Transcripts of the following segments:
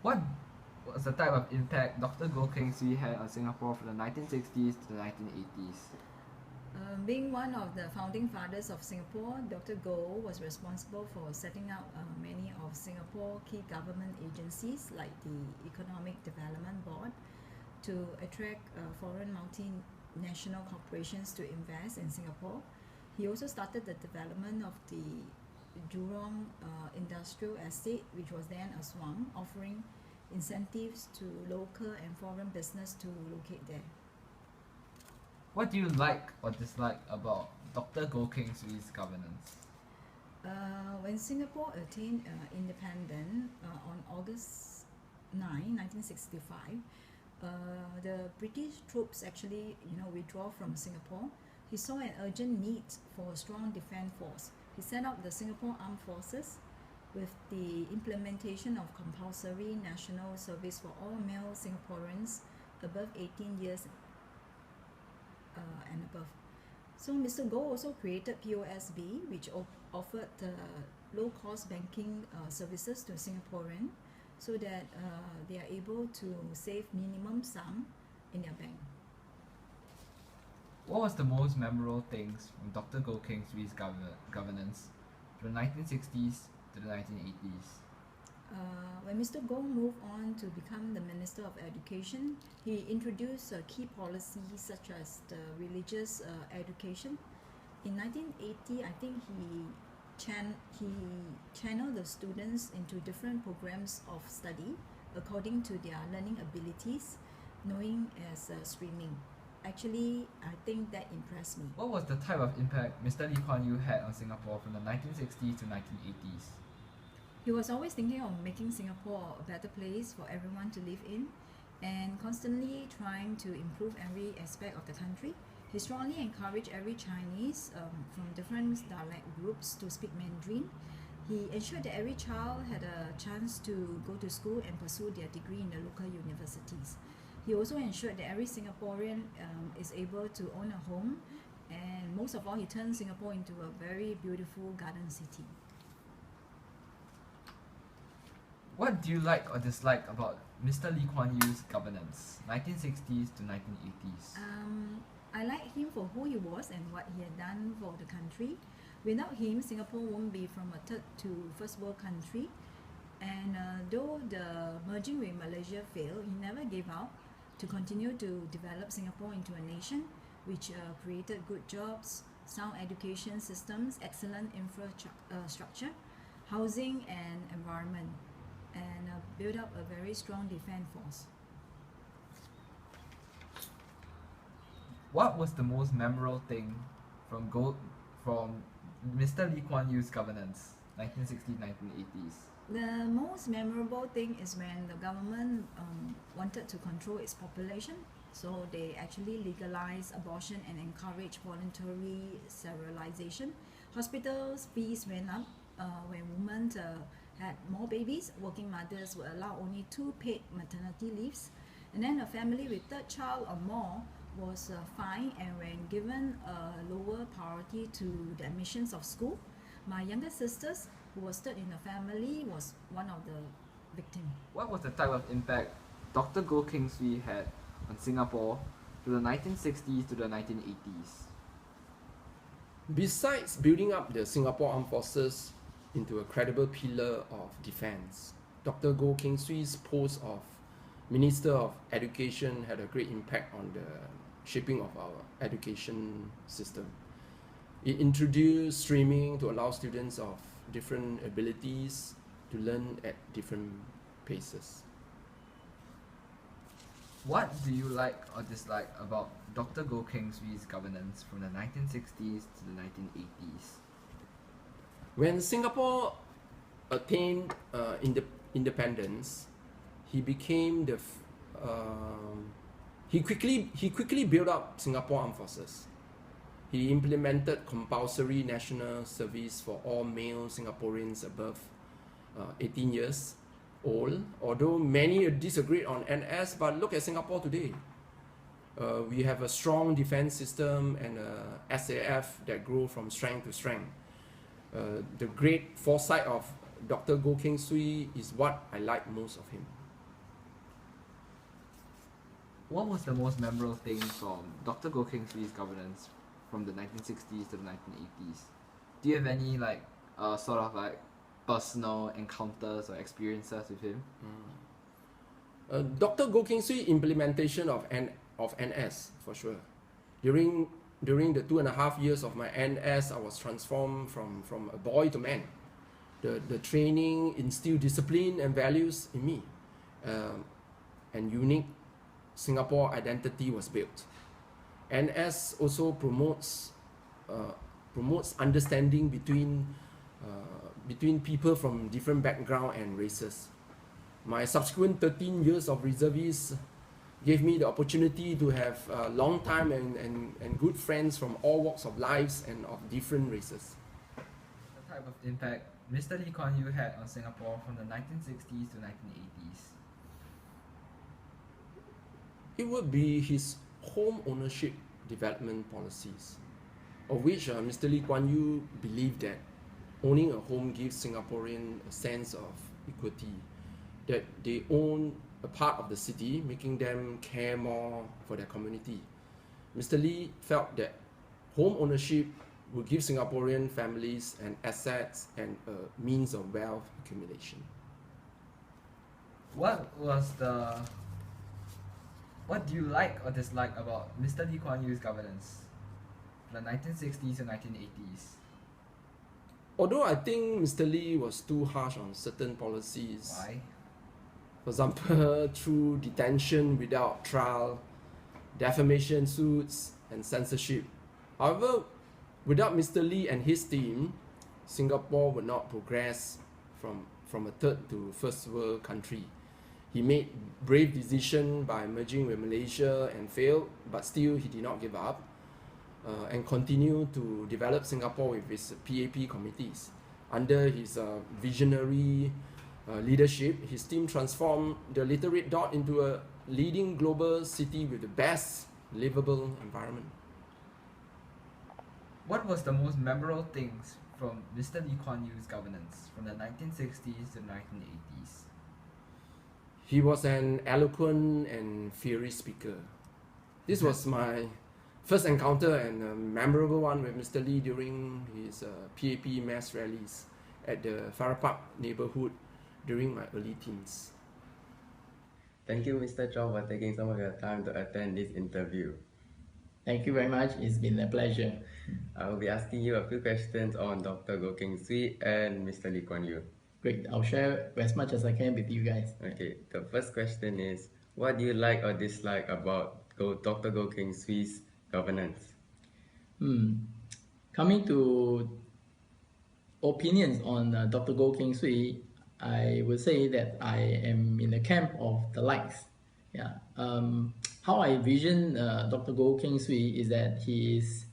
What was the type of impact Dr. Goh Keng Swee had on Singapore from the 1960s to the 1980s? Being one of the founding fathers of Singapore, Dr. Goh was responsible for setting up many of Singapore key government agencies like the Economic Development Board to attract foreign multinational corporations to invest in Singapore. He also started the development of the Jurong Industrial Estate, which was then a SWAM, offering incentives to local and foreign business to locate there. What do you like or dislike about Dr. Goh Keng Swee's governance? When Singapore attained independence on August 9, 1965, the British troops actually, withdraw from Singapore. He saw an urgent need for a strong defence force. He set up the Singapore Armed Forces with the implementation of compulsory national service for all male Singaporeans above 18 years and above. So Mr. Goh also created POSB, which offered low-cost banking services to Singaporeans so that they are able to save minimum sum in their bank. What was the most memorable things from Dr. Goh Keng Swee's governance from the 1960s to the 1980s? When Mr. Goh moved on to become the Minister of Education, he introduced key policies such as the religious education. In 1980, I think he channeled the students into different programs of study according to their learning abilities, known as streaming. Actually, I think that impressed me. What was the type of impact Mr. Lee Kuan Yew had on Singapore from the 1960s to 1980s? He was always thinking of making Singapore a better place for everyone to live in and constantly trying to improve every aspect of the country. He strongly encouraged every Chinese from different dialect groups to speak Mandarin. He ensured that every child had a chance to go to school and pursue their degree in the local universities. He also ensured that every Singaporean is able to own a home, and most of all, he turned Singapore into a very beautiful garden city. What do you like or dislike about Mr. Lee Kuan Yew's governance, 1960s to 1980s? I like him for who he was and what he had done for the country. Without him, Singapore won't be from a third to first world country. And though the merging with Malaysia failed, he never gave up to continue to develop Singapore into a nation which created good jobs, sound education systems, excellent infrastructure, housing and environment, and build up a very strong defence force. What was the most memorable thing from Mr. Lee Kuan Yew's governance, 1960s-1980s? The most memorable thing is when the government wanted to control its population, so they actually legalized abortion and encouraged voluntary sterilization. Hospitals fees went up when women had more babies. Working mothers were allowed only 2 paid maternity leaves, and then a family with third child or more was fined and when given a lower priority to the admissions of school. My younger sisters, who was third in the family, was one of the victims. What was the type of impact Dr. Goh Keng Swee had on Singapore from the 1960s to the 1980s? Besides building up the Singapore Armed Forces into a credible pillar of defense, Dr. Goh Keng Swee's post of Minister of Education had a great impact on the shaping of our education system. It introduced streaming to allow students of different abilities to learn at different paces. What do you like or dislike about Dr. Goh Keng Swee's governance from the 1960s to the 1980s? When Singapore attained independence, he became he quickly built up Singapore Armed Forces. He implemented compulsory national service for all male Singaporeans above 18 years old. Although many disagreed on NS, but look at Singapore today. We have a strong defense system and a SAF that grow from strength to strength. The great foresight of Dr. Goh Keng Swee is what I like most of him. what was the most memorable thing from Dr. Goh Keng Swee's governance from the 1960s to the 1980s? Do you have any like sort of like personal encounters or experiences with him? Dr. Goh Keng Swee implementation of NS for sure. During the 2.5 years of my NS, I was transformed from a boy to man. The training instilled discipline and values in me, and unique Singapore identity was built. NS also promotes understanding between people from different background and races. My subsequent 13 years of reservists gave me the opportunity to have long time and good friends from all walks of lives and of different races. The type of impact Mr. Lee Kuan Yew had on Singapore from the 1960s to 1980s. It would be his home ownership development policies, of which Mr. Lee Kuan Yew believed that owning a home gives Singaporeans a sense of equity, that they own a part of the city, making them care more for their community. Mr. Lee felt that home ownership would give Singaporean families an assets and a means of wealth accumulation. What do you like or dislike about Mr. Lee Kuan Yew's governance from the 1960s to 1980s? Although I think Mr. Lee was too harsh on certain policies. Why? For example, through detention without trial, defamation suits, and censorship. However, without Mr. Lee and his team, Singapore would not progress from a third to first world country. He made brave decisions by merging with Malaysia and failed, but still he did not give up and continued to develop Singapore with his PAP committees. Under his visionary leadership, his team transformed the Little Red Dot into a leading global city with the best livable environment. What was the most memorable things from Mr. Lee Kuan Yew's governance from the 1960s to the 1980s? He was an eloquent and fiery speaker. This was my first encounter and a memorable one with Mr. Lee during his PAP mass rallies at the Farrer Park neighborhood during my early teens. Thank you, Mr. Chow, for taking some of your time to attend this interview. Thank you very much. It's been a pleasure. I will be asking you a few questions on Dr. Goh Keng Swee and Mr. Lee Kuan Yew. Great. I'll share as much as I can with you guys. Okay, the first question is, what do you like or dislike about Dr. Goh Keng Swee's governance? Coming to opinions on Dr. Goh Keng Swee, I would say that I am in the camp of the likes. Yeah. How I vision Dr. Goh Keng Swee is that he is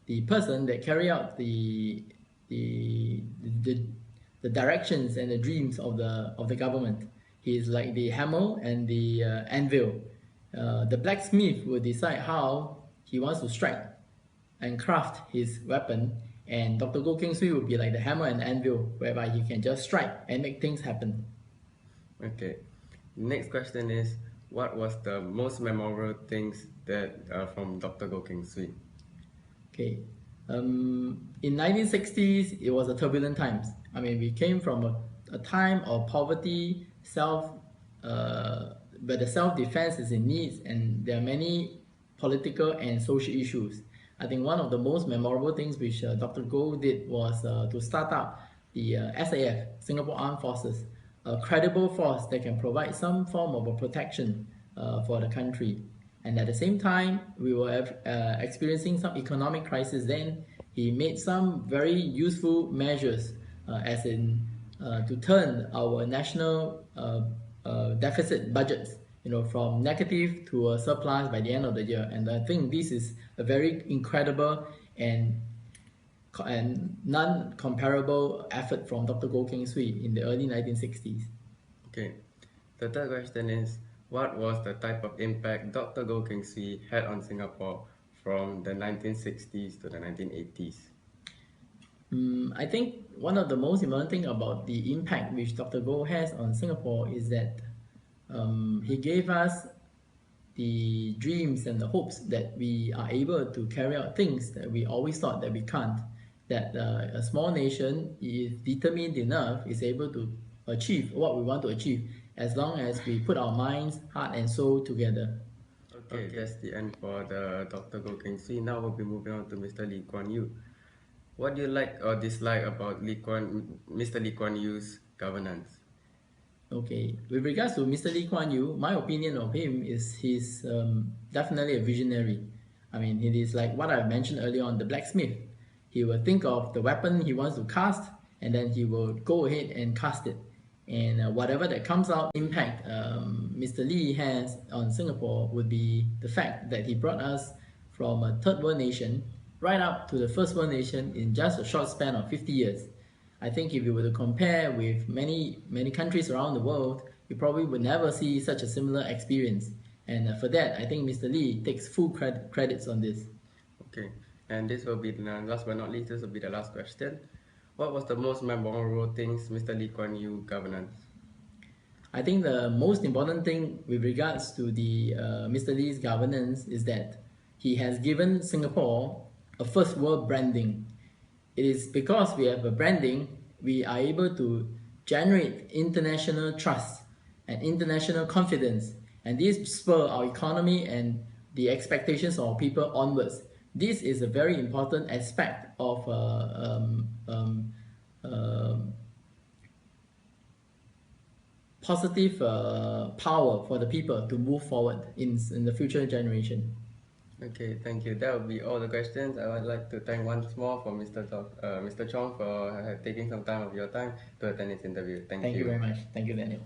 the person that carry out the directions and the dreams of the government. He is like the hammer and the anvil. The blacksmith will decide how he wants to strike and craft his weapon, and Dr. Goh Keng Swee will be like the hammer and anvil, whereby he can just strike and make things happen. Okay. Next question is, what was the most memorable things that from Dr. Goh Keng Swee? Okay. In 1960s, it was a turbulent times. I mean, we came from a time of poverty, but the self-defense is in needs, and there are many political and social issues. I think one of the most memorable things which Dr. Goh did was to start up the SAF, Singapore Armed Forces, a credible force that can provide some form of a protection for the country. And at the same time, we were experiencing some economic crisis. Then he made some very useful measures, as in to turn our national deficit budgets, from negative to a surplus by the end of the year. And I think this is a very incredible and non-comparable effort from Dr. Goh Keng Swee in the early 1960s. Okay. The third question is, what was the type of impact Dr. Goh Keng Swee had on Singapore from the 1960s to the 1980s? I think one of the most important thing about the impact which Dr. Goh has on Singapore is that he gave us the dreams and the hopes that we are able to carry out things that we always thought that we can't. That a small nation, if determined enough, is able to achieve what we want to achieve as long as we put our minds, heart, and soul together. Okay, that's the end for the Dr. Goh Keng Swee. Now we'll be moving on to Mr. Lee Kuan Yew. What do you like or dislike about Mr. Lee Kuan Yew's governance? Okay, with regards to Mr. Lee Kuan Yew, my opinion of him is he's definitely a visionary. I mean, it is like what I mentioned earlier on, the blacksmith. He will think of the weapon he wants to cast, and then he will go ahead and cast it. And whatever that comes out, impact Mr. Lee has on Singapore would be the fact that he brought us from a third world nation right up to the first world nation in just a short span of 50 years. I think if you were to compare with many countries around the world, you probably would never see such a similar experience. And for that, I think Mr. Lee takes full credits on this. Okay, and this will be the last but not least, this will be the last question. What was the most memorable things Mr. Lee Kuan Yew governance? I think the most important thing with regards to the Mr. Lee's governance is that he has given Singapore a first world branding. It is because we have a branding, we are able to generate international trust and international confidence, and this spur our economy and the expectations of people onwards. This is a very important aspect of positive power for the people to move forward in the future generation. Okay, thank you. That will be all the questions. I would like to thank once more for Mr. Chong for taking some time of your time to attend this interview. Thank you. Thank you very much. Thank you, Daniel.